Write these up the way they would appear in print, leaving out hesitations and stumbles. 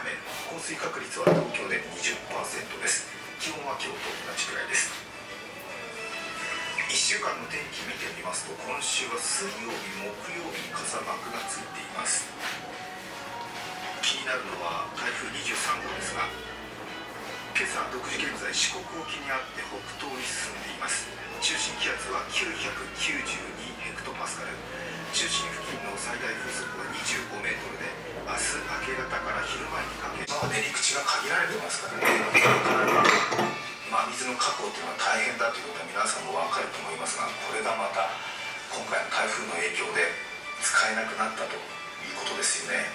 雨、降水確率は東京で 20% です。気温は今日と同じくらいです。1週間の天気見てみますと、今週は水曜日、木曜日に傘マークがついています。気になるのは台風23号ですが、今朝6時現在、四国沖にあって北東に進んでいます。中心気圧は992ヘクトパスカル、中心付近の最大風速は25メートルで、明日明け方から昼前にかけ、今まで陸地が限られてますからね、水の確保というのは大変だということは皆さんも分かると思いますが、これがまた今回の台風の影響で使えなくなったということですよね。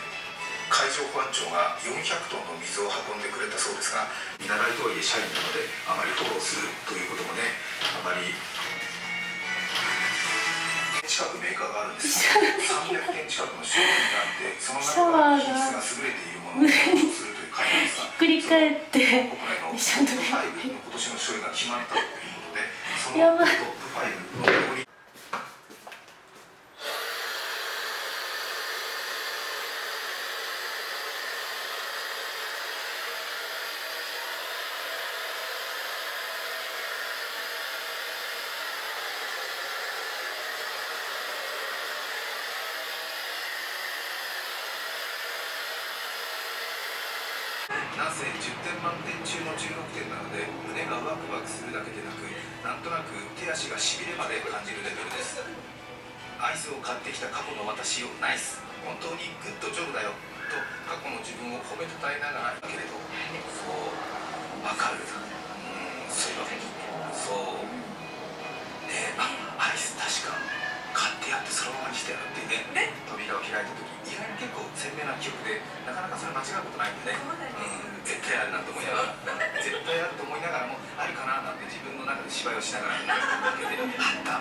海上保安庁が400トンの水を運んでくれたそうですが、見習いとはいえ社員なのであまりフォローするということもね、あまり近くメーカーがあるんですが、300件近くの商品があって、その中から品質が優れているものを提供するという会なんですが、ひっくり返って国内のトップ5の今年の賞が決まったということで、そのトップ5の残りなんせ10点満点中の16点なので、胸がワクワクするだけでなく、なんとなく手足がしびれまで感じるレベルです。アイスを買ってきた過去の私をナイス、本当にグッドジョブだよと過去の自分を褒めたたえながらだけれど、そうわかる、そういうわけそうね、アイス確か買ってやってそのままにしてやるっていうね、扉を開いた時意外に結構鮮明な記憶で、なかなかそれ間違うことないんでね、絶対あるなと思いながら、絶対あると思いながらもあるかななんて自分の中で芝居をしながら、あった